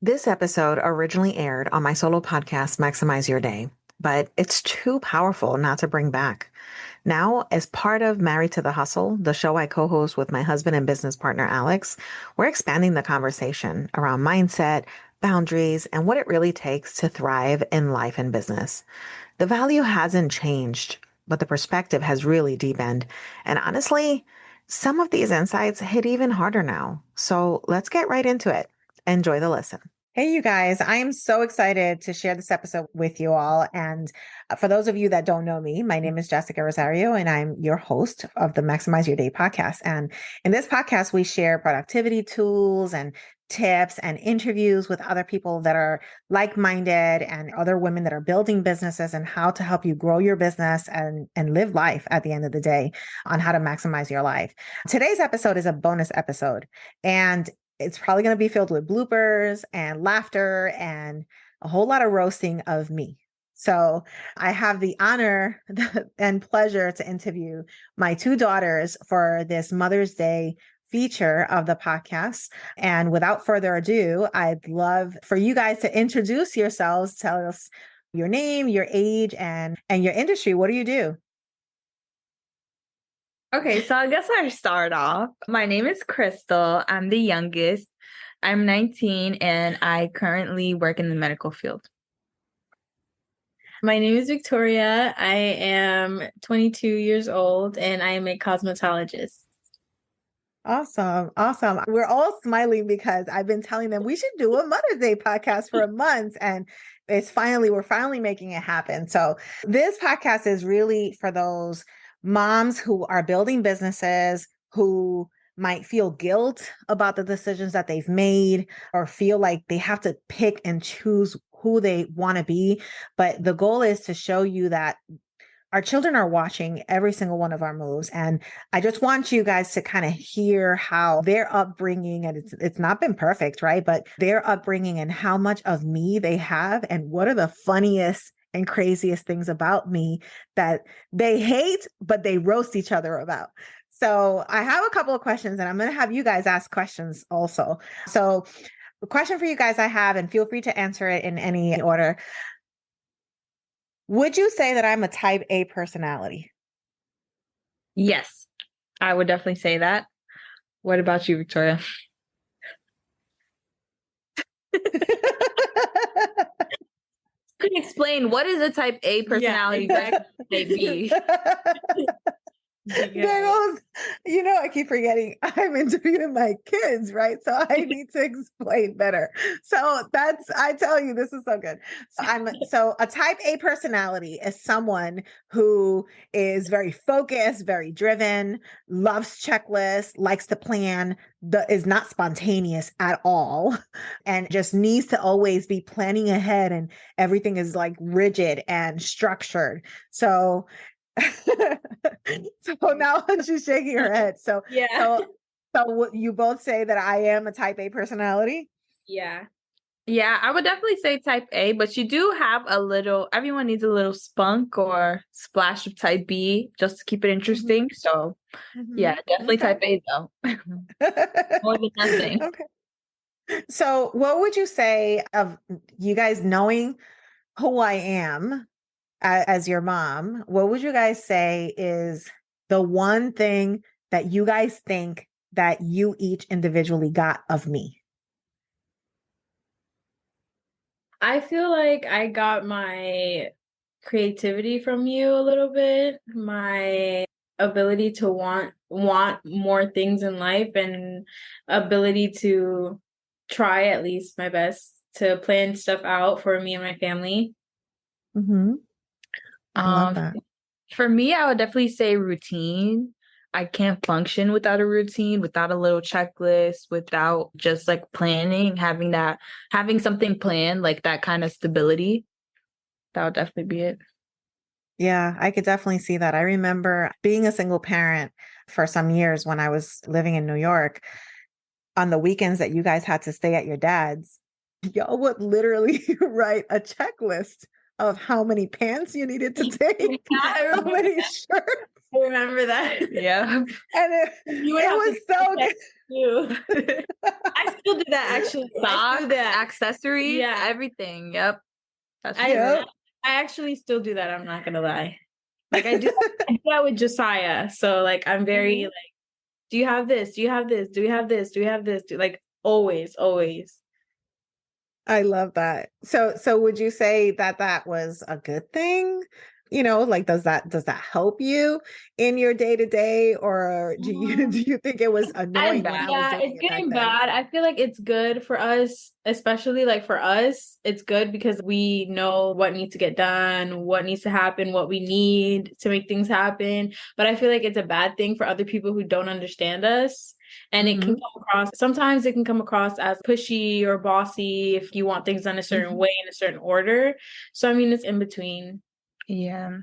This episode originally aired on my solo podcast, Maximize Your Day, but it's too powerful not to bring back. Now, as part of Married to the Hustle, the show I co host with my husband and business partner, Alex, we're expanding the conversation around mindset, boundaries, and what it really takes to thrive in life and business. The value hasn't changed, but the perspective has really deepened. And honestly, some of these insights hit even harder now. So let's get right into it. Enjoy the listen. Hey, you guys, I am so excited to share this episode with you all. And for those of you that don't know me, my name is Jessica Rosario, and I'm your host of the Maximize Your Day podcast. And in this podcast, we share productivity tools and tips and interviews with other people that are like-minded and other women that are building businesses and how to help you grow your business and live life at the end of the day on how to maximize your life. Today's episode is a bonus episode, and it's probably going to be filled with bloopers and laughter and a whole lot of roasting of me. So I have the honor and pleasure to interview my two daughters for this Mother's Day feature of the podcast. And without further ado, I'd love for you guys to introduce yourselves. Tell us your name, your age, and your industry. What do you do? Okay, so I guess I start off. My name is Crystal. I'm the youngest. I'm 19 and I currently work in the medical field. My name is Victoria. I am 22 years old and I am a cosmetologist. Awesome. Awesome. We're all smiling because I've been telling them we should do a Mother's Day podcast for a month, and we're finally making it happen. So this podcast is really for those moms who are building businesses, who might feel guilt about the decisions that they've made or feel like they have to pick and choose who they want to be. But the goal is to show you that our children are watching every single one of our moves. And I just want you guys to kind of hear how their upbringing, and it's not been perfect, right? But their upbringing and how much of me they have and what are the funniest and craziest things about me that they hate, but they roast each other about. So I have a couple of questions, and I'm going to have you guys ask questions also. So the question for you guys I have, and feel free to answer it in any order. Would you say that I'm a type A personality? Yes, I would definitely say that. What about you, Victoria? Can you explain what is a type A personality? Yeah, exactly. There goes, I keep forgetting I'm interviewing my kids, right? So I need to explain better. So I tell you, this is so good. So a type A personality is someone who is very focused, very driven, loves checklists, likes to plan, is not spontaneous at all, and just needs to always be planning ahead, and everything is like rigid and structured. So so now she's shaking her head. So yeah. So you both say that I am a type A personality? Yeah. Yeah, I would definitely say type A, but you do have everyone needs a little spunk or splash of type B just to keep it interesting. Mm-hmm. So yeah, definitely type A though. More than nothing. Okay. So what would you say of you guys knowing who I am as your mom? What would you guys say is the one thing that you guys think that you each individually got of me? I feel like I got my creativity from you a little bit, my ability to want more things in life, and ability to try at least my best to plan stuff out for me and my family. Mm-hmm. I love that. For me, I would definitely say routine. I can't function without a routine, without a little checklist, without just like planning, having something planned, like that kind of stability. That would definitely be it. Yeah, I could definitely see that. I remember being a single parent for some years when I was living in New York. On the weekends that you guys had to stay at your dad's, y'all would literally write a checklist of how many pants you needed to take, how many shirts, I remember that. Yeah. And it was so good. You. I still do that actually. I Socks, still do that. accessories, Yeah. everything. Yep. That's I true. actually still do that. I'm not gonna lie. Like I do that with Josiah. So like I'm very like, do you have this? Do you have this? Do we have this? Do we have this? Like always, always. I love that. So would you say that that was a good thing? You know, like does that help you in your day to day, or do you think it was annoying when I was Yeah, doing it's it back getting then? bad. I feel like it's good for us, especially like for us, it's good because we know what needs to get done, what needs to happen, what we need to make things happen. But I feel like it's a bad thing for other people who don't understand us. And it can come across, sometimes it can come across as pushy or bossy if you want things done a certain way in a certain order. So, I mean, it's in between. Yeah.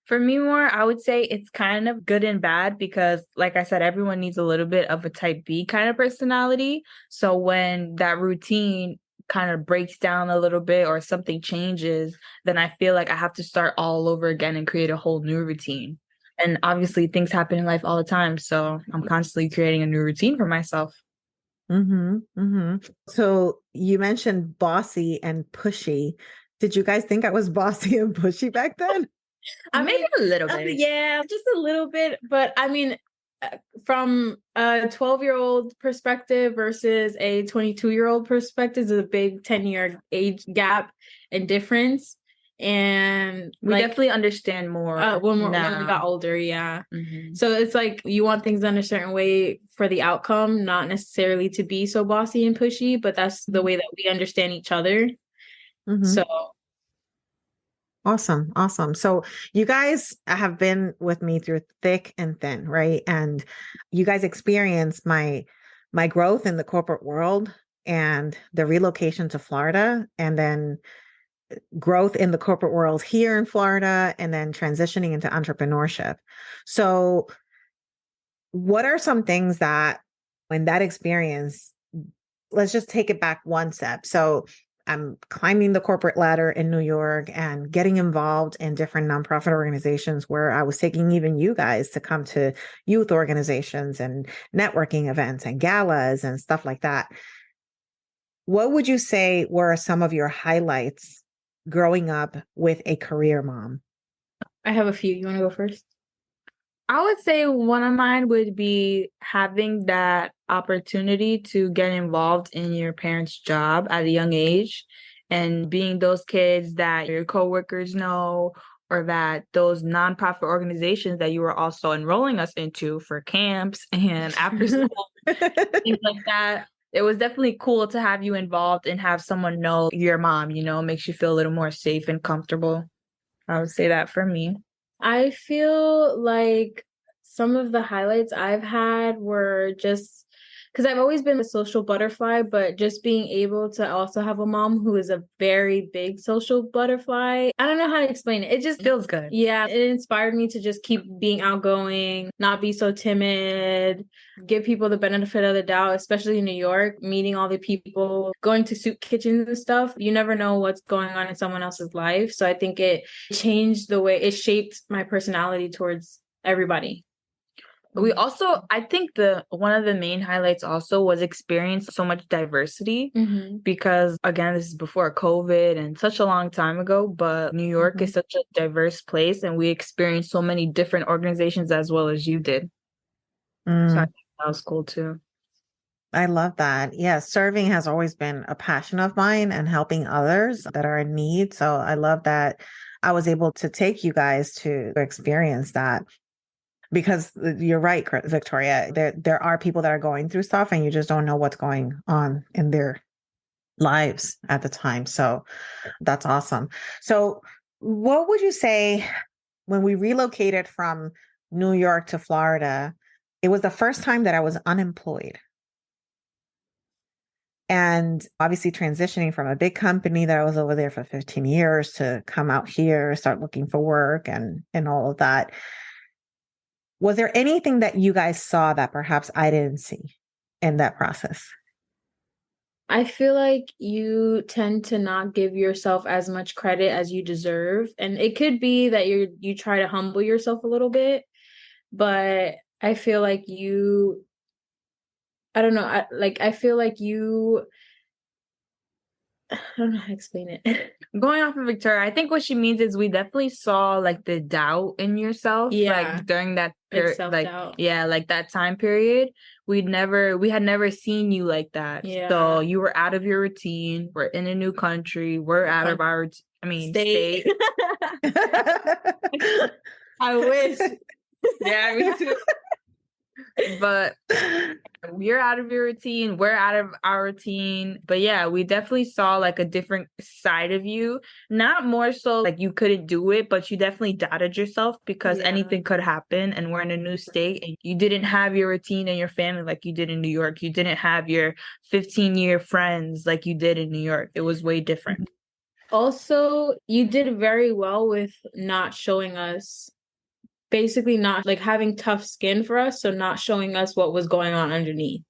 For me more, I would say it's kind of good and bad because, like I said, everyone needs a little bit of a type B kind of personality. So when that routine kind of breaks down a little bit or something changes, then I feel like I have to start all over again and create a whole new routine. And obviously things happen in life all the time. So I'm constantly creating a new routine for myself. So you mentioned bossy and pushy. Did you guys think I was bossy and pushy back then? I Maybe mean, a little bit. yeah, just a little bit. But I mean, from a 12-year-old perspective versus a 22-year-old perspective is a big 10-year age gap and difference. And We like, definitely understand more when we now. got older, yeah. So it's like you want things done a certain way for the outcome, not necessarily to be so bossy and pushy, but that's the way that we understand each other. So Awesome. So you guys have been with me through thick and thin, right? And you guys experienced my growth in the corporate world and the relocation to Florida, and then growth in the corporate world here in Florida, and then transitioning into entrepreneurship. So what are some things that when that experience, let's just take it back one step. So I'm climbing the corporate ladder in New York and getting involved in different nonprofit organizations where I was taking even you guys to come to youth organizations and networking events and galas and stuff like that. What would you say were some of your highlights growing up with a career mom? I have a few. You want to go first? I would say one of mine would be having that opportunity to get involved in your parents' job at a young age and being those kids that your coworkers know or that those nonprofit organizations that you were also enrolling us into for camps and after school, things like that. It was definitely cool to have you involved and have someone know your mom, makes you feel a little more safe and comfortable. I would say that for me. I feel like some of the highlights I've had were just because I've always been a social butterfly, but just being able to also have a mom who is a very big social butterfly. I don't know how to explain it. It just Feels good. Yeah, it inspired me to just keep being outgoing, not be so timid, give people the benefit of the doubt, especially in New York, meeting all the people, going to soup kitchens and stuff. You never know what's going on in someone else's life. So I think it changed the way it shaped my personality towards everybody. We also, I think one of the main highlights also was experience so much diversity because again, this is before COVID and such a long time ago, but New York is such a diverse place and we experienced so many different organizations as well as you did. So I think that was cool too. I love that. Yeah, serving has always been a passion of mine and helping others that are in need. So I love that I was able to take you guys to experience that. Because you're right, Victoria, there are people that are going through stuff and you just don't know what's going on in their lives at the time. So that's awesome. So what would you say when we relocated from New York to Florida, it was the first time that I was unemployed. And obviously transitioning from a big company that I was over there for 15 years to come out here, start looking for work and all of that. Was there anything that you guys saw that perhaps I didn't see in that process? I feel like you tend to not give yourself as much credit as you deserve. And it could be that you try to humble yourself a little bit. but I feel like you, I don't know, I feel like you, I don't know how to explain it. Going off of Victoria, I think what she means is we definitely saw like the doubt in yourself, Yeah. like during that Like period, self-doubt. like that time period. We had never seen you like that. Yeah. So you were out of your routine. We're in a new country. We're out of our, state. I wish. Yeah, me too. But you're out of your routine. We're out of our routine. But yeah, we definitely saw like a different side of you. Not more so like you couldn't do it, but you definitely doubted yourself because anything could happen. And we're in a new state and you didn't have your routine and your family like you did in New York. You didn't have your 15-year friends like you did in New York. It was way different. Also, you did very well with not showing us, basically not like having tough skin for us, so not showing us what was going on underneath.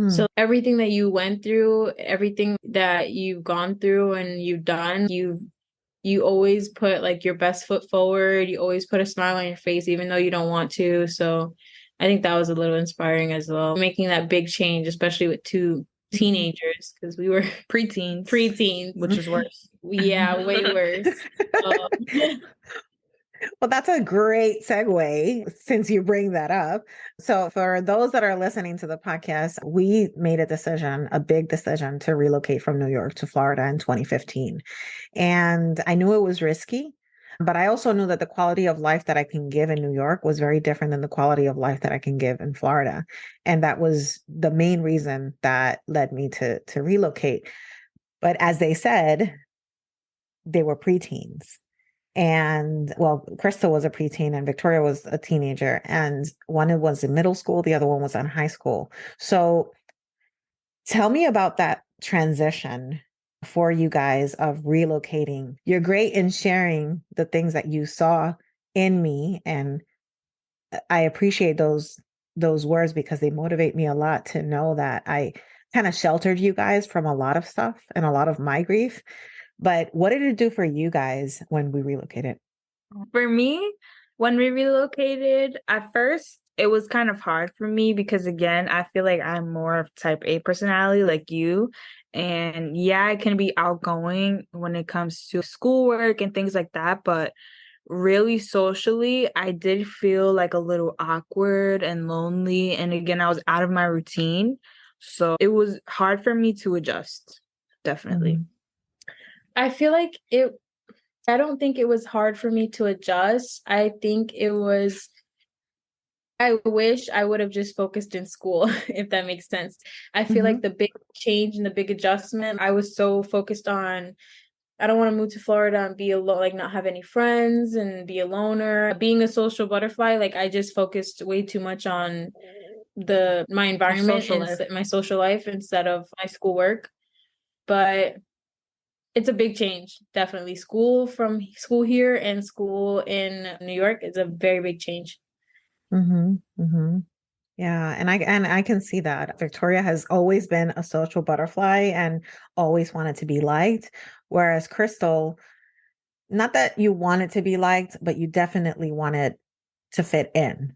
So everything that you went through, everything that you've gone through and you've done, you always put like your best foot forward. You always put a smile on your face, even though you don't want to. So I think that was a little inspiring as well. Making that big change, especially with two teenagers, because we were preteens, which is worse. Yeah, way worse. Well, that's a great segue since you bring that up. So, for those that are listening to the podcast, we made a big decision to relocate from New York to Florida in 2015. And I knew it was risky, but I also knew that the quality of life that I can give in New York was very different than the quality of life that I can give in Florida. And that was the main reason that led me to relocate. But as they said, they were preteens. And well, Crystal was a preteen and Victoria was a teenager. And one was in middle school, the other one was in high school. So tell me about that transition for you guys of relocating. You're great in sharing the things that you saw in me. And I appreciate those words because they motivate me a lot to know that I kind of sheltered you guys from a lot of stuff and a lot of my grief. But what did it do for you guys when we relocated? For me, when we relocated, at first, it was kind of hard for me because, again, I feel like I'm more of type A personality like you. And yeah, I can be outgoing when it comes to schoolwork and things like that. But really socially, I did feel like a little awkward and lonely. And again, I was out of my routine. So it was hard for me to adjust, definitely. Mm-hmm. I feel like I don't think it was hard for me to adjust. I think I wish I would have just focused in school, if that makes sense. I feel like the big change and the big adjustment, I was so focused on, I don't want to move to Florida and be alone, like not have any friends and be a loner. Being a social butterfly, like I just focused way too much on my environment and my social life instead of my schoolwork. But it's a big change, definitely. School here and school in New York is a very big change. Yeah, and I can see that. Victoria has always been a social butterfly and always wanted to be liked, whereas Crystal, not that you wanted to be liked, but you definitely wanted to fit in.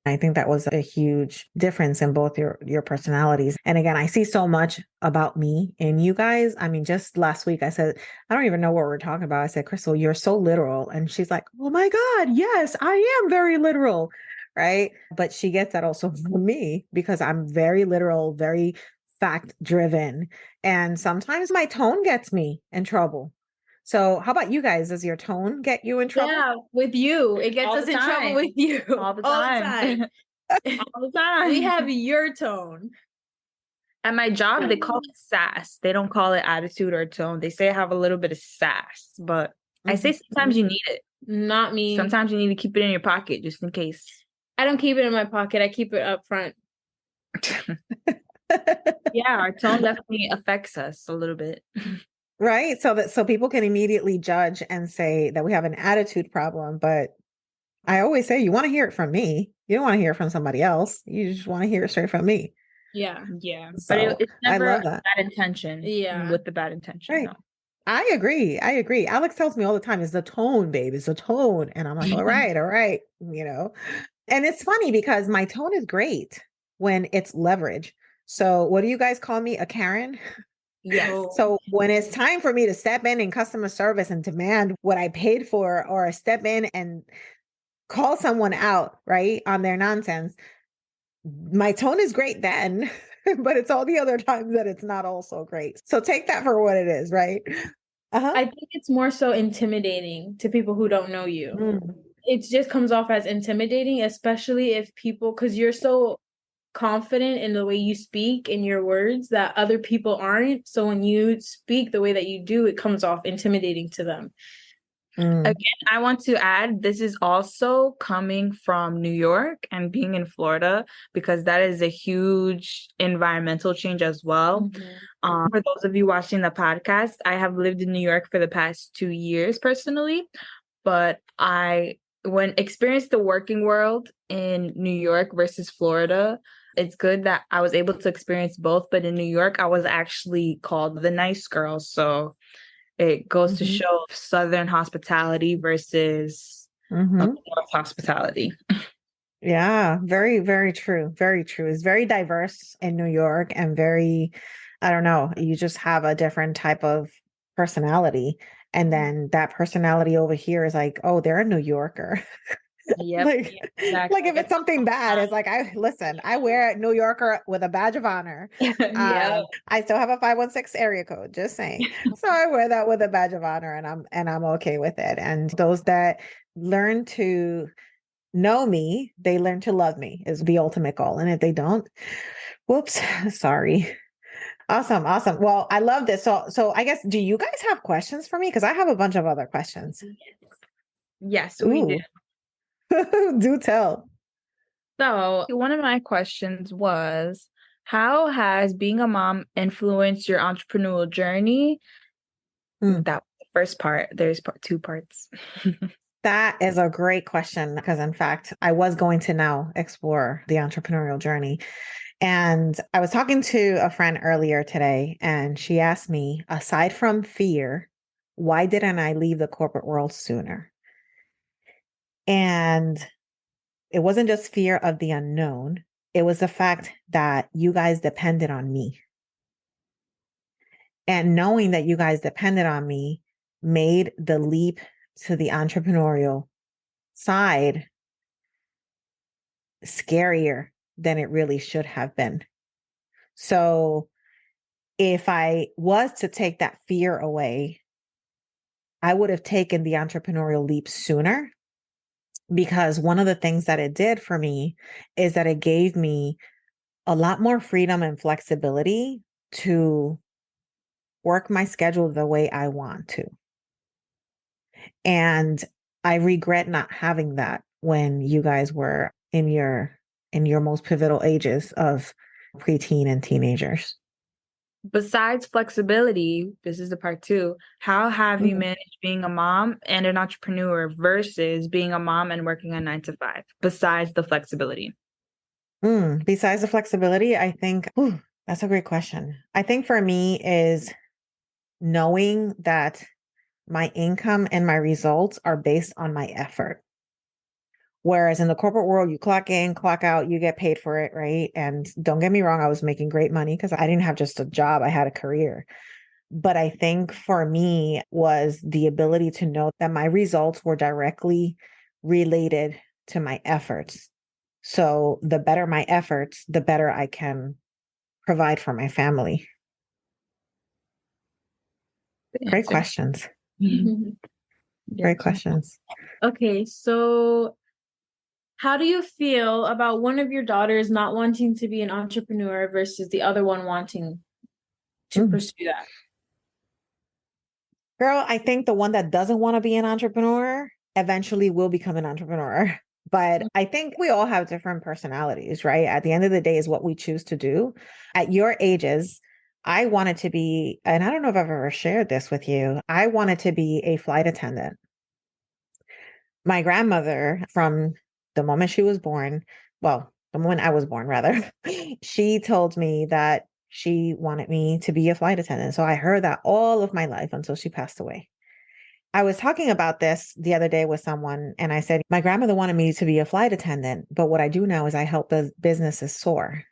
I think that was a huge difference in both your personalities. And again, I see so much about me in you guys. I mean, just last week I said, I don't even know what we're talking about. I said, Crystal, you're so literal. And she's like, oh my God, yes, I am very literal. Right. But she gets that also from me because I'm very literal, very fact driven. And sometimes my tone gets me in trouble. So how about you guys? Does your tone get you in trouble? Yeah, with you. It gets us in trouble with you. All the time. All the time. We have your tone. At my job, they call it sass. They don't call it attitude or tone. They say I have a little bit of sass, but I say sometimes you need it. Not me. Sometimes you need to keep it in your pocket just in case. I don't keep it in my pocket. I keep it up front. Yeah, our tone definitely affects us a little bit. Right. So people can immediately judge and say that we have an attitude problem. But I always say, you want to hear it from me. You don't want to hear it from somebody else. You just want to hear it straight from me. Yeah. So but it's never I love that. bad intention. Yeah. With the bad intention. Right. No. I agree. Alex tells me all the time, it's the tone, babe. It's the tone. And I'm like, all right. You know, And it's funny because my tone is great when it's leverage. So what do you guys call me? A Karen? Yes. Oh, So when it's time for me to step in customer service and demand what I paid for, or step in and call someone out, right, on their nonsense, my tone is great then, but it's all the other times that it's not also great. So take that for what it is, right? Uh-huh. I think it's more so intimidating to people who don't know you. Mm. It just comes off as intimidating, especially if people, because you're so confident in the way you speak in your words that other people aren't. So when you speak the way that you do, it comes off intimidating to them. Mm. Again, I want to add this is also coming from New York and being in Florida, because that is a huge environmental change as well. For those of you watching the podcast, I have lived in New York for the past 2 years personally, but when experienced the working world in New York versus Florida, it's good that I was able to experience both. But in New York, I was actually called the nice girl. So it goes to Mhm. show Southern hospitality versus Mhm. North hospitality. Yeah, very, very true. Very true. It's very diverse in New York and very, I don't know, you just have a different type of personality. And then that personality over here is like, oh, they're a New Yorker. Yep. Like, Exactly. like if it's something bad, it's like, I wear a New Yorker with a badge of honor. Yeah. I still have a 516 area code, just saying. So I wear that with a badge of honor, and I'm okay with it. And those that learn to know me, they learn to love me is the ultimate goal. And if they don't, whoops, sorry. Awesome, awesome. Well, I love this. So I guess, do you guys have questions for me? Because I have a bunch of other questions. Yes, we do. Ooh, do tell. So one of my questions was, how has being a mom influenced your entrepreneurial journey? Hmm. That was the first part. There's two parts. That is a great question because, in fact, I was going to now explore the entrepreneurial journey. And I was talking to a friend earlier today, and she asked me, aside from fear, why didn't I leave the corporate world sooner? And it wasn't just fear of the unknown, it was the fact that you guys depended on me. And knowing that you guys depended on me made the leap to the entrepreneurial side scarier than it really should have been. So if I was to take that fear away, I would have taken the entrepreneurial leap sooner, because one of the things that it did for me is that it gave me a lot more freedom and flexibility to work my schedule the way I want to. And I regret not having that when you guys were in your most pivotal ages of preteen and teenagers. Besides flexibility, this is the part two. How have you Mm. managed being a mom and an entrepreneur versus being a mom and working a 9 to 5, besides the flexibility? Besides the flexibility, I think, that's a great question. I think for me is knowing that my income and my results are based on my effort. Whereas in the corporate world, you clock in, clock out, you get paid for it, right? And don't get me wrong, I was making great money because I didn't have just a job, I had a career. But I think for me was the ability to know that my results were directly related to my efforts. So the better my efforts, the better I can provide for my family. The Great answer. questions. Great Yep. questions. Okay, so how do you feel about one of your daughters not wanting to be an entrepreneur versus the other one wanting to Mm. pursue that? Girl, I think the one that doesn't want to be an entrepreneur eventually will become an entrepreneur. But I think we all have different personalities, right? At the end of the day, is what we choose to do. At your ages, I wanted to be, and I don't know if I've ever shared this with you, I wanted to be a flight attendant. My grandmother, from the moment she was born, well, the moment I was born, rather, she told me that she wanted me to be a flight attendant. So I heard that all of my life until she passed away. I was talking about this the other day with someone, and I said, my grandmother wanted me to be a flight attendant, but what I do now is I help the businesses soar.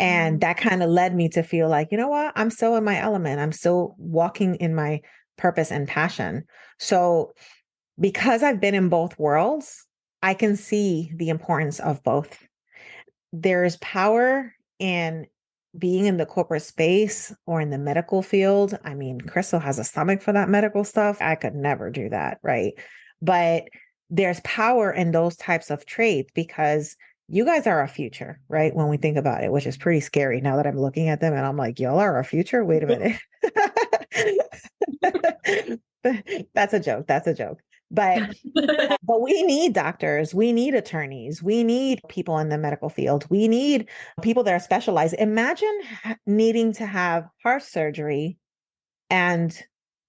And that kind of led me to feel like, you know what? I'm still in my element. I'm still walking in my purpose and passion. So, because I've been in both worlds, I can see the importance of both. There's power in being in the corporate space or in the medical field. I mean, Crystal has a stomach for that medical stuff. I could never do that, right? But there's power in those types of traits because you guys are our future, right? When we think about it, which is pretty scary now that I'm looking at them and I'm like, y'all are our future. Wait a minute. That's a joke. That's a joke. But but we need doctors, we need attorneys, we need people in the medical field, we need people that are specialized. Imagine needing to have heart surgery and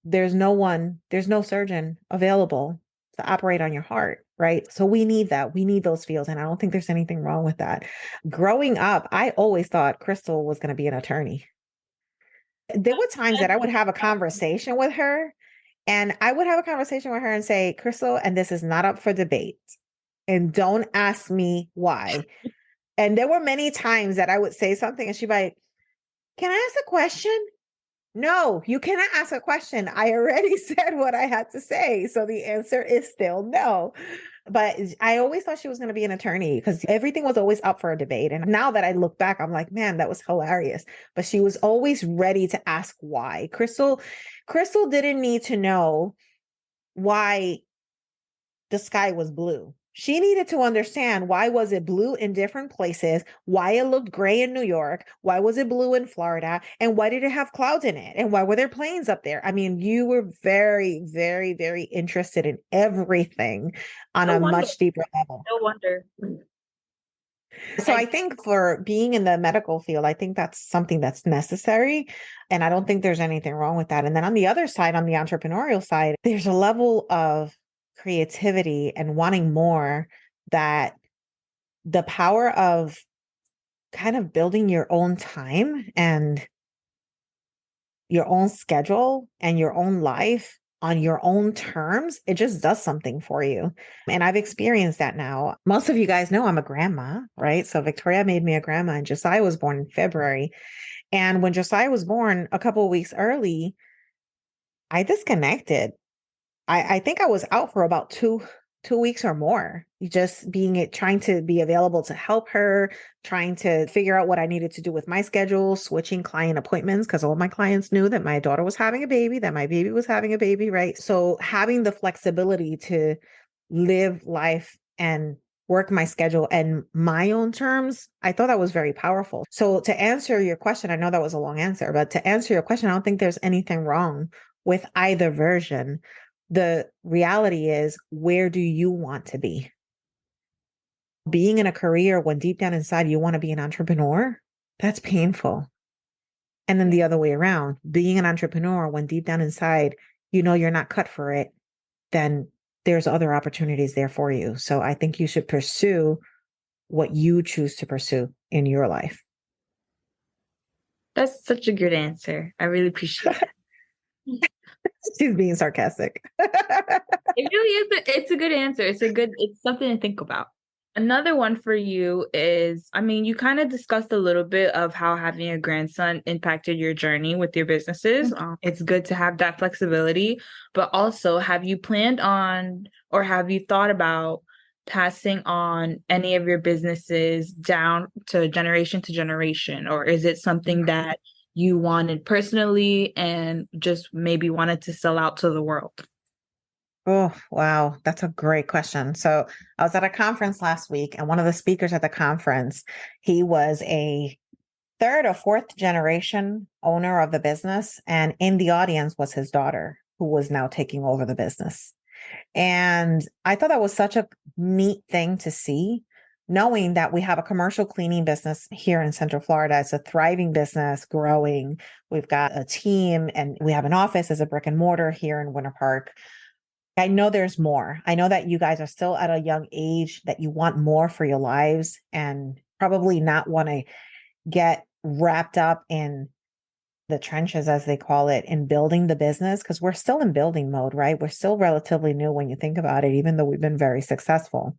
there's no surgeon available to operate on your heart, right? So we need that. We need those fields. And I don't think there's anything wrong with that. Growing up, I always thought Crystal was going to be an attorney. There were times that I would have a conversation with her and I would have a conversation with her and say, Crystal, and this is not up for debate. And don't ask me why. And there were many times that I would say something and she'd be like, can I ask a question? No, you cannot ask a question. I already said what I had to say. So the answer is still no. But I always thought she was going to be an attorney because everything was always up for a debate. And now that I look back, I'm like, man, that was hilarious. But she was always ready to ask why. Crystal didn't need to know why the sky was blue. She needed to understand why was it blue in different places, why it looked gray in New York, why was it blue in Florida, and why did it have clouds in it, and why were there planes up there? I mean, you were very, very, very interested in everything on No a wonder. much deeper level. No wonder. So I think for being in the medical field, I think that's something that's necessary. And I don't think there's anything wrong with that. And then on the other side, on the entrepreneurial side, there's a level of creativity and wanting more that the power of kind of building your own time and your own schedule and your own life on your own terms, it just does something for you. And I've experienced that now. Most of you guys know I'm a grandma, right? So Victoria made me a grandma and Josiah was born in February. And when Josiah was born a couple of weeks early, I disconnected. I think I was out for about two weeks or more, just trying to be available to help her, trying to figure out what I needed to do with my schedule, switching client appointments because all my clients knew that my daughter was having a baby, that my baby was having a baby, right? So having the flexibility to live life and work my schedule and my own terms, I thought that was very powerful. So to answer your question, I know that was a long answer, but to answer your question, I don't think there's anything wrong with either version. The reality is, where do you want to be? Being in a career when deep down inside you want to be an entrepreneur, that's painful. And then the other way around, being an entrepreneur when deep down inside you know you're not cut for it, then there's other opportunities there for you. So I think you should pursue what you choose to pursue in your life. That's such a good answer. I really appreciate it. She's being sarcastic. It really is. It's a good answer. It's something to think about. Another one for you is, I mean, you kind of discussed a little bit of how having a grandson impacted your journey with your businesses. It's good to have that flexibility, but also have you planned on, or have you thought about passing on any of your businesses down to generation, or is it something that you wanted personally and just maybe wanted to sell out to the world? Oh, wow. That's a great question. So I was at a conference last week, and one of the speakers at the conference, he was a third or fourth generation owner of the business. And in the audience was his daughter, who was now taking over the business. And I thought that was such a neat thing to see, knowing that we have a commercial cleaning business here in Central Florida. It's a thriving business, growing. We've got a team and we have an office as a brick and mortar here in Winter Park. I know there's more. I know that you guys are still at a young age, that you want more for your lives and probably not want to get wrapped up in the trenches, as they call it, in building the business, because we're still in building mode, right? We're still relatively new when you think about it, even though we've been very successful.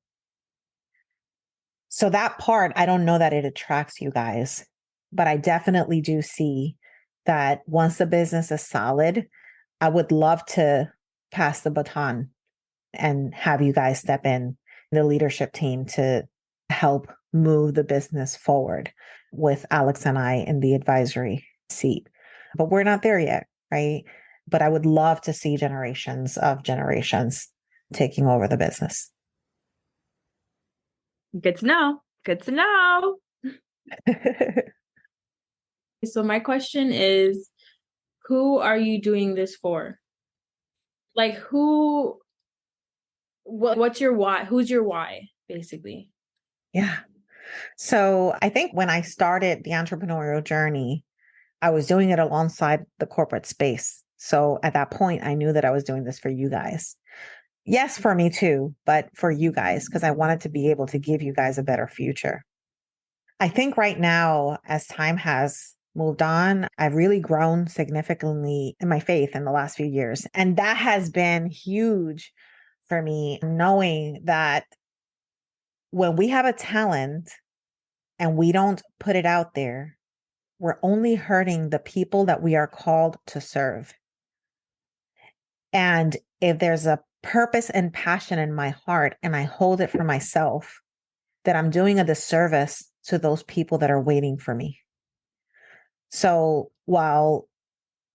So that part, I don't know that it attracts you guys, but I definitely do see that once the business is solid, I would love to pass the baton and have you guys step in the leadership team to help move the business forward with Alex and I in the advisory seat. But we're not there yet, right? But I would love to see generations of generations taking over the business. Good to know. Good to know. So my question is, who are you doing this for? Like what's your why? Who's your why, basically? Yeah. So I think when I started the entrepreneurial journey, I was doing it alongside the corporate space. So at that point, I knew that I was doing this for you guys. Yes, for me too, but for you guys, because I wanted to be able to give you guys a better future. I think right now, as time has moved on, I've really grown significantly in my faith in the last few years. And that has been huge for me, knowing that when we have a talent and we don't put it out there, we're only hurting the people that we are called to serve. And if there's a purpose and passion in my heart and I hold it for myself, that I'm doing a disservice to those people that are waiting for me. So while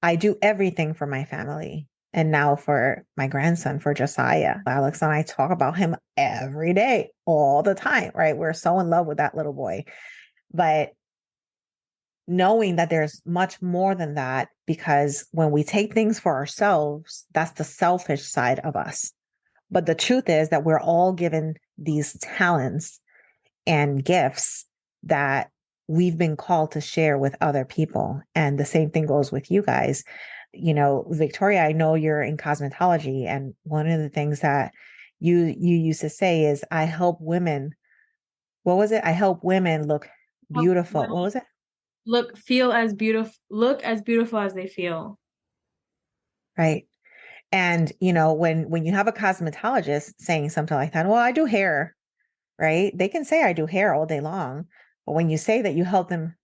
I do everything for my family, and now for my grandson, for Josiah, Alex and I talk about him every day, all the time, right? We're so in love with that little boy. But knowing that there's much more than that, because when we take things for ourselves, that's the selfish side of us. But the truth is that we're all given these talents and gifts that we've been called to share with other people. And the same thing goes with you guys. You know, Victoria, I know you're in cosmetology, and one of the things that you used to say is, I help women. What was it? I help women look beautiful. What was it? Look as beautiful as they feel. Right. And you know, when you have a cosmetologist saying something like that, well, I do hair, right? They can say I do hair all day long, but when you say that you help them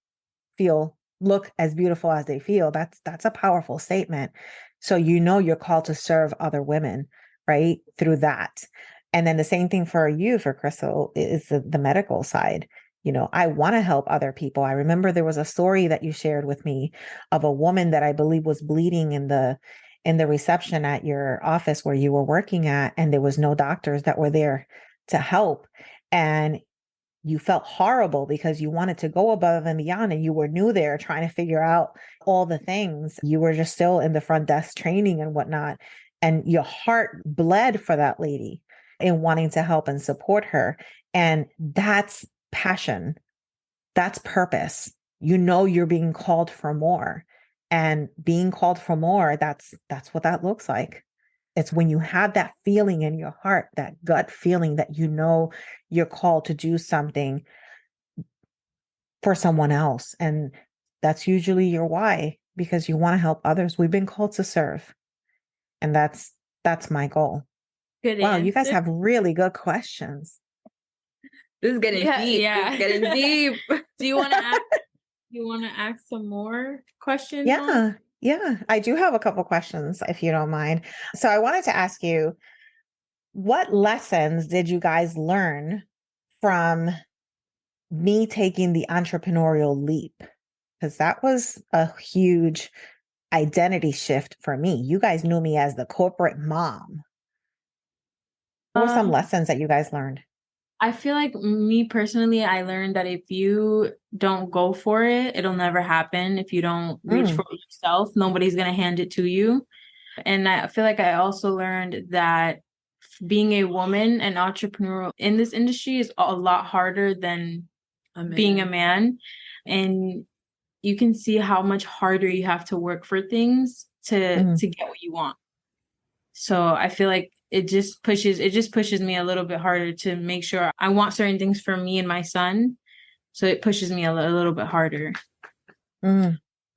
look as beautiful as they feel, that's a powerful statement. So you know you're called to serve other women, right? Through that. And then the same thing for you, for Crystal, is the medical side. You know, I want to help other people. I remember there was a story that you shared with me of a woman that I believe was bleeding in the reception at your office where you were working at, and there was no doctors that were there to help. And you felt horrible because you wanted to go above and beyond, and you were new there trying to figure out all the things. You were just still in the front desk training and whatnot. And your heart bled for that lady in wanting to help and support her. And that's passion. That's purpose. You know, you're being called for more, and being called for more. That's what that looks like. It's when you have that feeling in your heart, that gut feeling that you know you're called to do something for someone else. And that's usually your why, because you want to help others. We've been called to serve. And that's my goal. Good Wow, answer. you guys have really good questions. This is getting deep. Yeah. This is getting deep. Do you want to ask some more questions? Yeah, I do have a couple questions, if you don't mind. So I wanted to ask you, what lessons did you guys learn from me taking the entrepreneurial leap? Because that was a huge identity shift for me. You guys knew me as the corporate mom. What were some lessons that you guys learned? I feel like, me personally, I learned that if you don't go for it, it'll never happen. If you don't reach for it yourself, nobody's going to hand it to you. And I feel like I also learned that being a woman and entrepreneur in this industry is a lot harder than being a man. And you can see how much harder you have to work for things to get what you want. So I feel like it just pushes me a little bit harder to make sure I want certain things for me and my son. So it pushes me a little bit harder.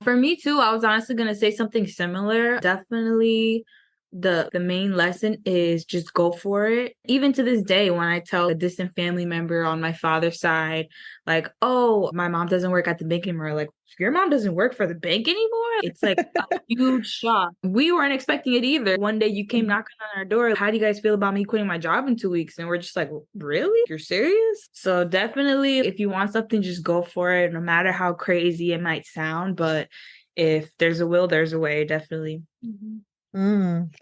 For me too, I was honestly gonna say something similar. Definitely the main lesson is just go for it. Even to this day, when I tell a distant family member on my father's side, like, oh, my mom doesn't work at the bank anymore, like, your mom doesn't work for the bank anymore? It's like a huge shock. We weren't expecting it either. One day you came knocking on our door. How do you guys feel about me quitting my job in 2 weeks? And we're just like, really? You're serious? So definitely, if you want something, just go for it, no matter how crazy it might sound. But if there's a will, there's a way, definitely.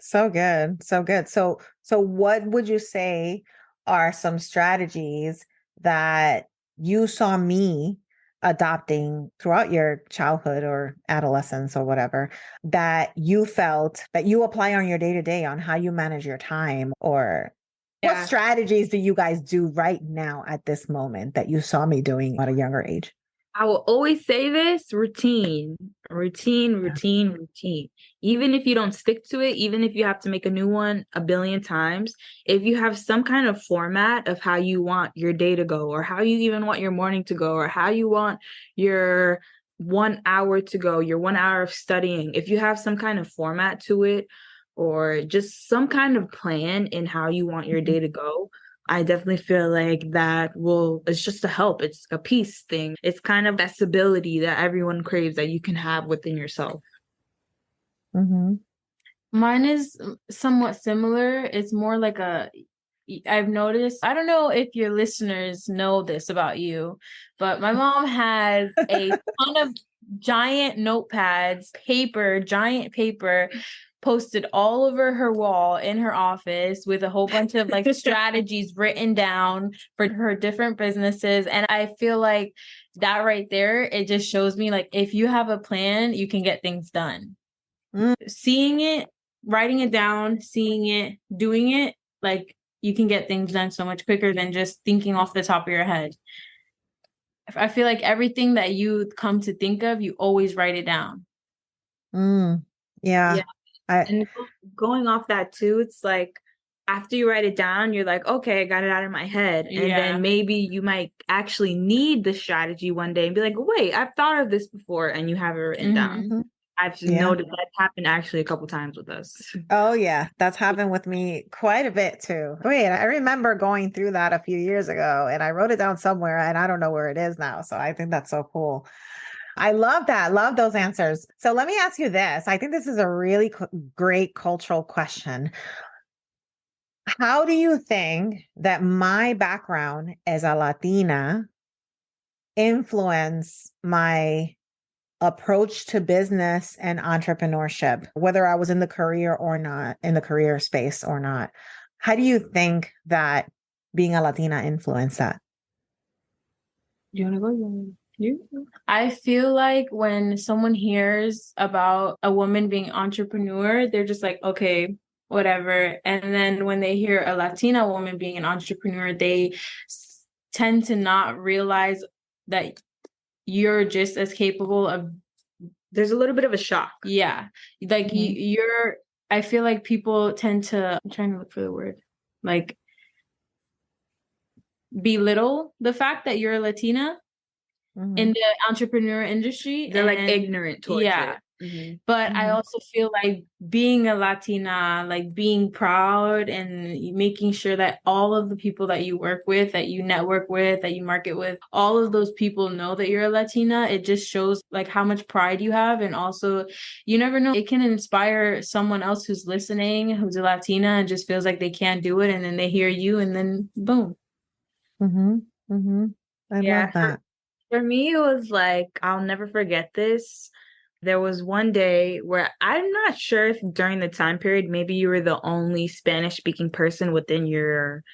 So good. So good. So what would you say are some strategies that you saw me adopting throughout your childhood or adolescence or whatever that you felt that you apply on your day to day on how you manage your time, or what Yeah. strategies do you guys do right now at this moment that you saw me doing at a younger age? I will always say this: routine, routine, Yeah. routine, routine. Even if you don't stick to it, even if you have to make a new one a billion times, if you have some kind of format of how you want your day to go, or how you even want your morning to go, or how you want your 1 hour to go, your 1 hour of studying, if you have some kind of format to it, or just some kind of plan in how you want your day to go, I definitely feel like it's just a help. It's a peace thing. It's kind of that stability that everyone craves that you can have within yourself. Mm-hmm. Mine is somewhat similar. It's more like I've noticed, I don't know if your listeners know this about you, but my mom has a ton of giant notepads, giant paper posted all over her wall in her office with a whole bunch of like strategies written down for her different businesses. And I feel like that right there, it just shows me like if you have a plan, you can get things done. Seeing it, writing it down, seeing it, doing it, like you can get things done so much quicker than just thinking off the top of your head. I feel like everything that you come to think of, you always write it down. Yeah. Yeah. And going off that too, it's like after you write it down, you're like, okay, I got it out of my head. And then maybe you might actually need the strategy one day and be like, wait, I've thought of this before, and you have it written down. I've noted that happened actually a couple times with us. Oh, yeah. That's happened with me quite a bit too. Wait, I remember going through that a few years ago and I wrote it down somewhere and I don't know where it is now. So I think that's so cool. I love that. Love those answers. So let me ask you this. I think this is a really great cultural question. How do you think that my background as a Latina influence my approach to business and entrepreneurship, whether I was in the career or not, in the career space or not? How do you think that being a Latina influenced that? You want to go? I feel like when someone hears about a woman being entrepreneur, they're just like, okay, whatever. And then when they hear a Latina woman being an entrepreneur, they tend to not realize that you're just as capable of. There's a little bit of a shock. Yeah. Like I feel like people tend to, I'm trying to look for the word, like belittle the fact that you're a Latina in the entrepreneur industry. They're like ignorant towards it. But I also feel like being a Latina, like being proud and making sure that all of the people that you work with, that you network with, that you market with, all of those people know that you're a Latina. It just shows like how much pride you have. And also, you never know, it can inspire someone else who's listening, who's a Latina and just feels like they can't do it. And then they hear you and then boom. I love that. For me, it was like, I'll never forget this. There was one day where I'm not sure if during the time period, maybe you were the only Spanish speaking person within your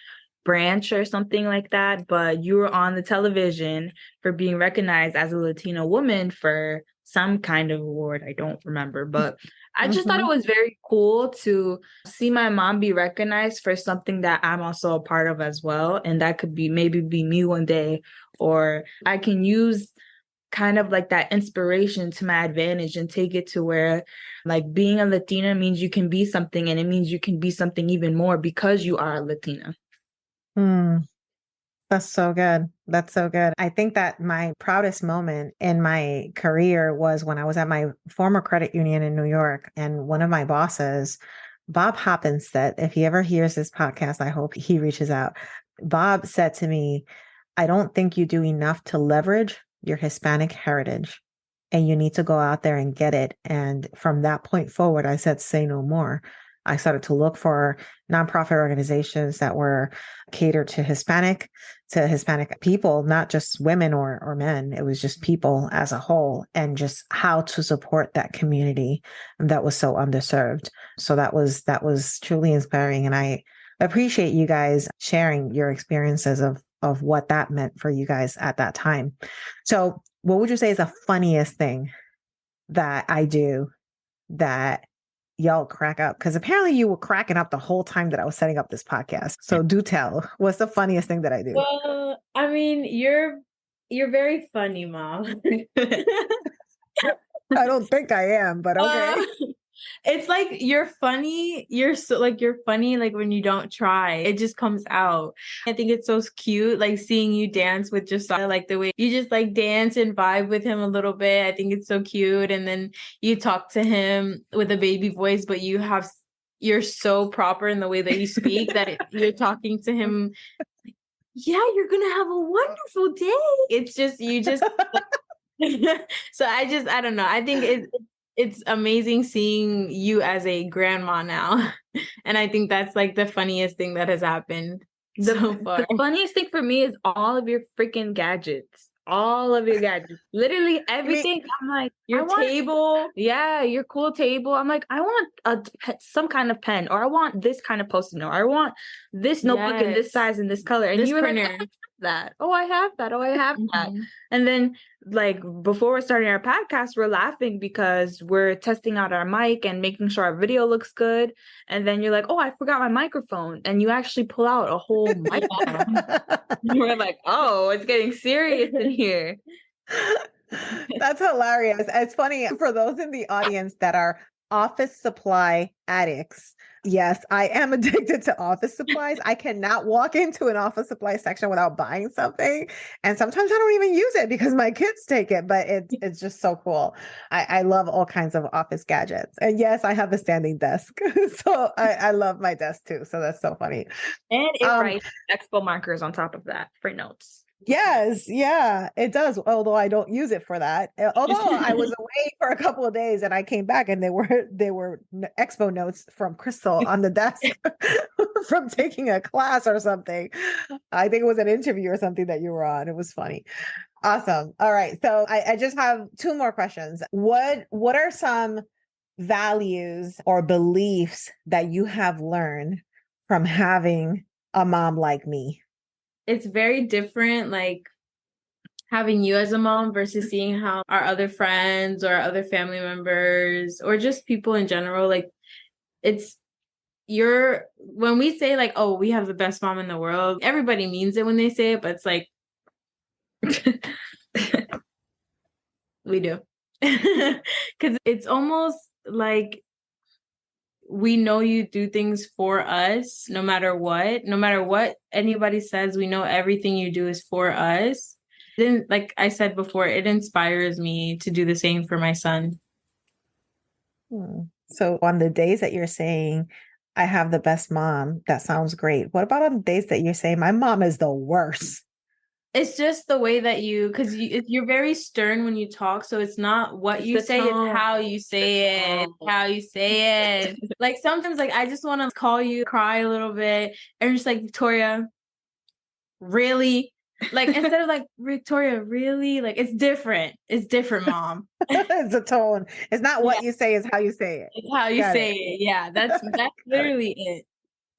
branch or something like that, but you were on the television for being recognized as a Latina woman for some kind of award. I don't remember, but I just thought it was very cool to see my mom be recognized for something that I'm also a part of as well. And that could be maybe be me one day, or I can use kind of like that inspiration to my advantage and take it to where like being a Latina means you can be something, and it means you can be something even more because you are a Latina. That's so good. That's so good. I think that my proudest moment in my career was when I was at my former credit union in New York, and one of my bosses, Bob Hoppenstedt, if he ever hears this podcast, I hope he reaches out. Bob said to me, I don't think you do enough to leverage your Hispanic heritage, and you need to go out there and get it. And from that point forward, I said, say no more. I started to look for nonprofit organizations that were catered to Hispanic people, not just women or men. It was just people as a whole, and just how to support that community that was so underserved. So that was truly inspiring. And I appreciate you guys sharing your experiences of what that meant for you guys at that time. So what would you say is the funniest thing that I do that y'all crack up? Because apparently you were cracking up the whole time that I was setting up this podcast. So do tell, what's the funniest thing that I do? Well, I mean, you're very funny, Mom. I don't think I am, but okay. It's like you're funny. You're funny like when you don't try. It just comes out. I think it's so cute, like seeing you dance with Josiah, like the way you just like dance and vibe with him a little bit. I think it's so cute. And then you talk to him with a baby voice, but you're so proper in the way that you speak that you're talking to him. Yeah, you're gonna have a wonderful day. It's just you just so I don't know. I think it's amazing seeing you as a grandma now. And I think that's like the funniest thing that has happened so far. The funniest thing for me is all of your freaking gadgets. All of your gadgets. Literally everything. I'm like, Your table. Yeah, your cool table. I'm like, I want some kind of pen, or I want this kind of post-it note, or I want this notebook in this size and this color. And This you were printer. like, I have that. Oh, I have that. Oh, I have that. Mhm. And then like before we're starting our podcast, we're laughing because we're testing out our mic and making sure our video looks good. And then you're like, oh, I forgot my microphone. And you actually pull out a whole microphone. We're like, oh, it's getting serious in here. That's hilarious. It's funny for those in the audience that are office supply addicts. Yes, I am addicted to office supplies. I cannot walk into an office supply section without buying something. And sometimes I don't even use it because my kids take it, but it's just so cool. I love all kinds of office gadgets. And yes, I have a standing desk. So I love my desk too. So that's so funny. And it writes expo markers on top of that for notes. Yes, yeah, it does. Although I don't use it for that. Although I was away for a couple of days and I came back and they were expo notes from Crystal on the desk from taking a class or something. I think it was an interview or something that you were on. It was funny. Awesome. All right. So I just have two more questions. What are some values or beliefs that you have learned from having a mom like me? It's very different, like having you as a mom versus seeing how our other friends or other family members or just people in general, like when we say like, oh, we have the best mom in the world, everybody means it when they say it, but it's like we do. Because it's almost like we know you do things for us no matter what anybody says. We know everything you do is for us. Then, like I said before, it inspires me to do the same for my son. So on the days that you're saying I have the best mom, that sounds great. What about on the days that you're saying my mom is the worst? It's just the way that because you're very stern when you talk. So it's not what you say, it's how you say it, Like sometimes like I just want to call you, cry a little bit, and just like, Victoria, really? Like instead of like, Victoria, really? Like it's different. It's different, Mom. It's a tone. It's not what you say, it's how you say it. It's how you say it. Yeah, that's literally it.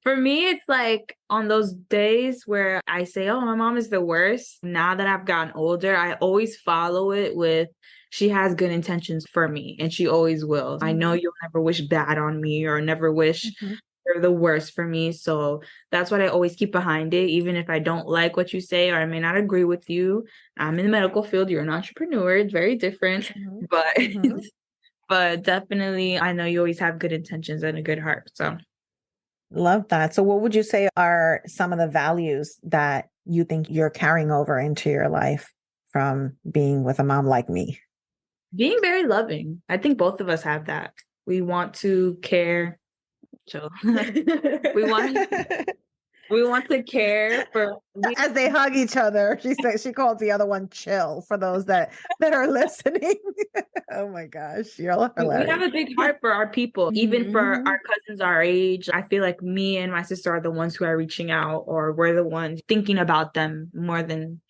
For me, it's like on those days where I say, oh, my mom is the worst. Now that I've gotten older, I always follow it with, she has good intentions for me and she always will. I know you'll never wish bad on me or never wish you're the worst for me. So that's what I always keep behind it. Even if I don't like what you say or I may not agree with you, I'm in the medical field. You're an entrepreneur. It's very different. But definitely, I know you always have good intentions and a good heart. So love that. So what would you say are some of the values that you think you're carrying over into your life from being with a mom like me? Being very loving. I think both of us have that. We want to care. Chill. we want we want to care for As they hug each other, she said she calls the other one chill for those that are listening. Oh my gosh, you're we have hilarious. a big heart for our people, even for Mhm. our cousins our age. I feel like me and my sister are the ones who are reaching out, or we're the ones thinking about them more than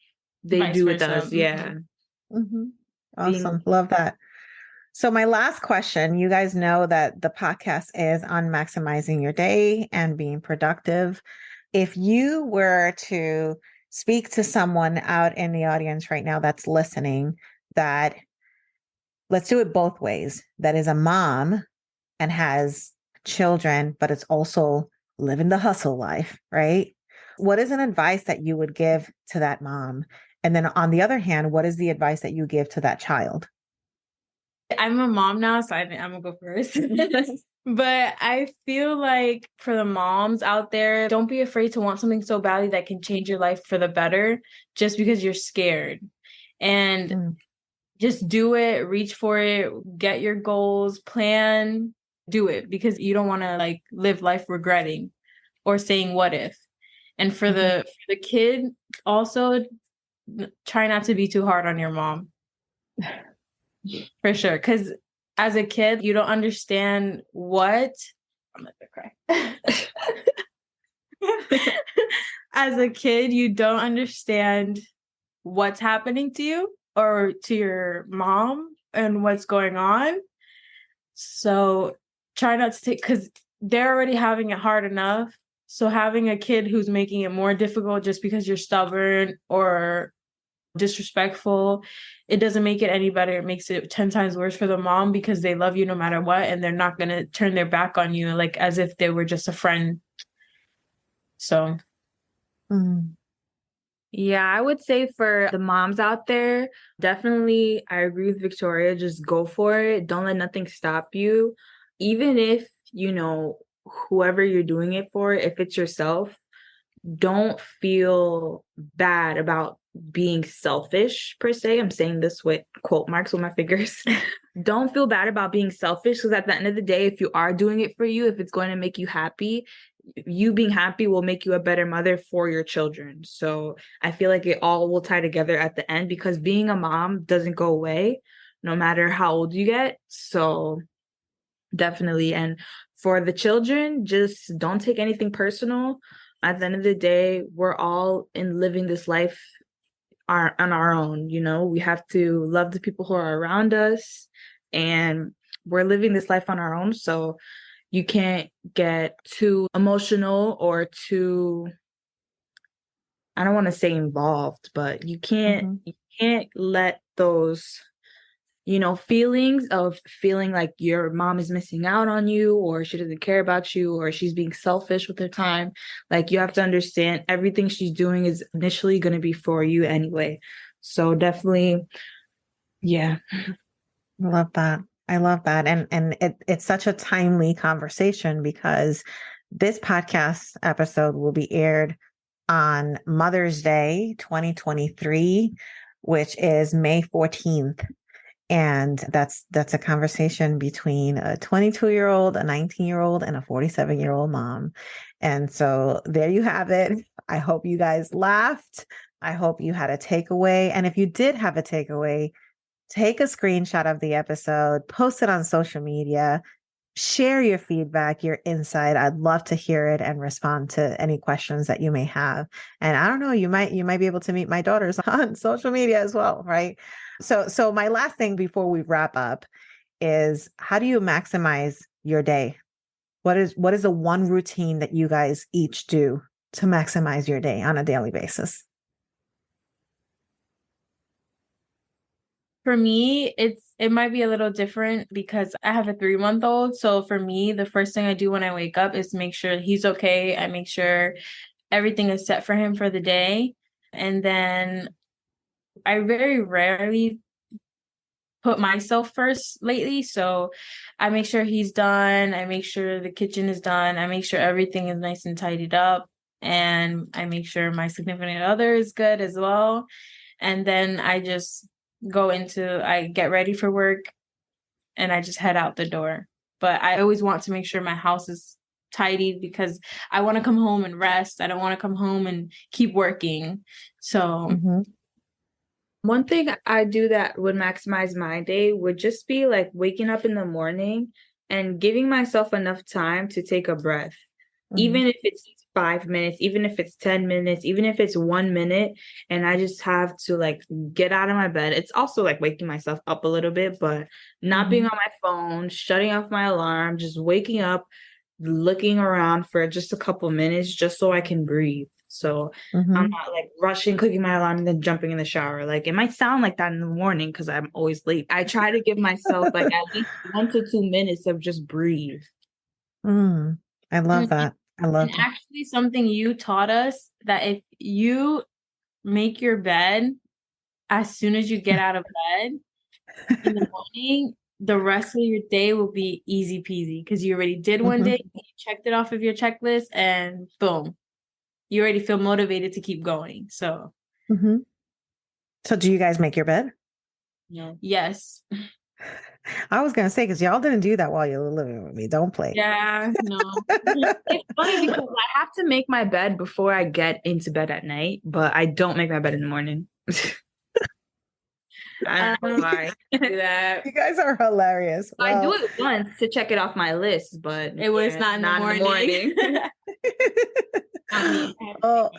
they Vice do with versa. us. Yeah. Mhm. Being Awesome. Love that. So my last question, you guys know that the podcast is on maximizing your day and being productive. If you were to speak to someone out in the audience right now that's listening, that let's do it both ways, that is a mom and has children, but it's also living the hustle life, right? What is an advice that you would give to that mom? And then on the other hand, what is the advice that you give to that child? I'm a mom now, so I'm gonna go first. But I feel like for the moms out there, don't be afraid to want something so badly that can change your life for the better just because you're scared. And Mm, just do it, reach for it, get your goals, plan, do it because you don't want to like live life regretting or saying what if. And for mhm, the kid, also try not to be too hard on your mom. For sure. Because as a kid, you don't understand what. I'm gonna cry. As a kid, you don't understand what's happening to you or to your mom and what's going on. So try not to take, because they're already having it hard enough. So having a kid who's making it more difficult just because you're stubborn or disrespectful, it doesn't make it any better. It makes it 10 times worse for the mom because they love you no matter what, and they're not going to turn their back on you like as if they were just a friend. So mm, Yeah, I would say for the moms out there, definitely I agree with Victoria. Just go for it. Don't let nothing stop you. Even if, whoever you're doing it for, if it's yourself, don't feel bad about being selfish per se. I'm saying this with quote marks with my fingers. Don't feel bad about being selfish because at the end of the day, if you are doing it for you, if it's going to make you happy, you being happy will make you a better mother for your children. So I feel like it all will tie together at the end because being a mom doesn't go away no matter how old you get. So definitely. And for the children, just don't take anything personal. At the end of the day, we're all in living this life on our own. We have to love the people who are around us, and we're living this life on our own. So you can't get too emotional or too, I don't want to say involved, but mhm. you can't let those feelings of feeling like your mom is missing out on you or she doesn't care about you or she's being selfish with her time. Like you have to understand everything she's doing is initially going to be for you anyway. So definitely, yeah. I love that. I love that. And it's such a timely conversation because this podcast episode will be aired on Mother's Day 2023, which is May 14th. And that's a conversation between a 22-year-old, a 19-year-old, and a 47-year-old mom. And so there you have it. I hope you guys laughed. I hope you had a takeaway. And if you did have a takeaway, take a screenshot of the episode, post it on social media, share your feedback, your insight. I'd love to hear it and respond to any questions that you may have. And I don't know, you might be able to meet my daughters on social media as well, right? So my last thing before we wrap up is how do you maximize your day? What is the one routine that you guys each do to maximize your day on a daily basis? for me, it might be a little different because I have a 3-month-old. So for me, the first thing I do when I wake up is make sure he's okay. I make sure everything is set for him for the day. And then I very rarely put myself first lately. So I make sure he's done. I make sure the kitchen is done. I make sure everything is nice and tidied up. and I make sure my significant other is good as well. And then I just I get ready for work and I just head out the door. But I always want to make sure my house is tidy because I want to come home and rest. I don't want to come home and keep working. So one thing I do that would maximize my day would just be like waking up in the morning and giving myself enough time to take a breath. Even if it's 5 minutes, even if it's 10 minutes, even if it's 1 minute, and I just have to like get out of my bed. It's also like waking myself up a little bit, but not being on my phone, shutting off my alarm, just waking up, looking around for just a couple minutes just so I can breathe. So I'm not like rushing, clicking my alarm, and then jumping in the shower. Like it might sound like that in the morning because I'm always late. I try to give myself like at least 1 to 2 minutes of just breathe. I love that. I love that. Actually, something you taught us that if you make your bed as soon as you get out of bed in the morning, the rest of your day will be easy peasy because you already did one day, you checked it off of your checklist, and boom, you already feel motivated to keep going. So, So do you guys make your bed? Yes. I was going to say, because y'all didn't do that while you were living with me. Don't play. Yeah, no. It's funny because I have to make my bed before I get into bed at night, but I don't make my bed in the morning. I don't know why I do that. You guys are hilarious. I do it once to check it off my list, but it was not in the morning. Oh,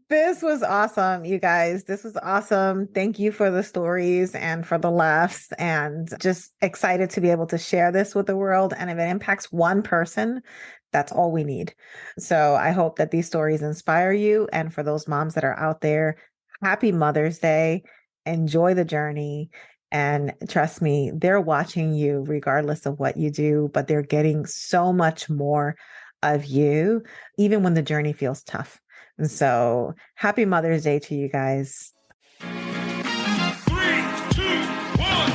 this was awesome, you guys. This was awesome. Thank you for the stories and for the laughs, and just excited to be able to share this with the world. And if it impacts one person, that's all we need. So I hope that these stories inspire you. And for those moms that are out there, happy Mother's Day. Enjoy the journey. And trust me, they're watching you regardless of what you do, but they're getting so much more of you, even when the journey feels tough. And so happy Mother's Day to you guys. 3, 2, 1,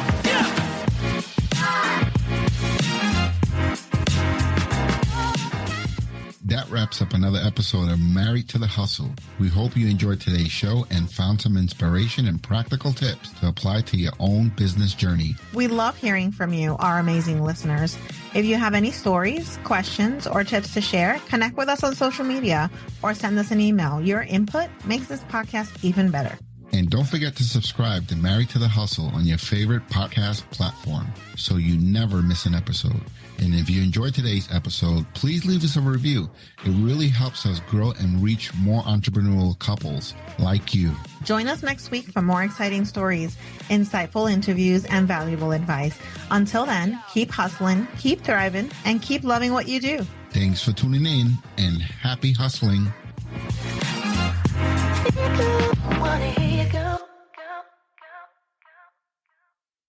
That wraps up another episode of Married to the Hustle. We hope you enjoyed today's show and found some inspiration and practical tips to apply to your own business journey. We love hearing from you, our amazing listeners. If you have any stories, questions, or tips to share, connect with us on social media or send us an email. Your input makes this podcast even better. And don't forget to subscribe to Married to the Hustle on your favorite podcast platform so you never miss an episode. And if you enjoyed today's episode, please leave us a review. It really helps us grow and reach more entrepreneurial couples like you. Join us next week for more exciting stories, insightful interviews, and valuable advice. Until then, keep hustling, keep thriving, and keep loving what you do. Thanks for tuning in, and happy hustling. Wanna hear you go.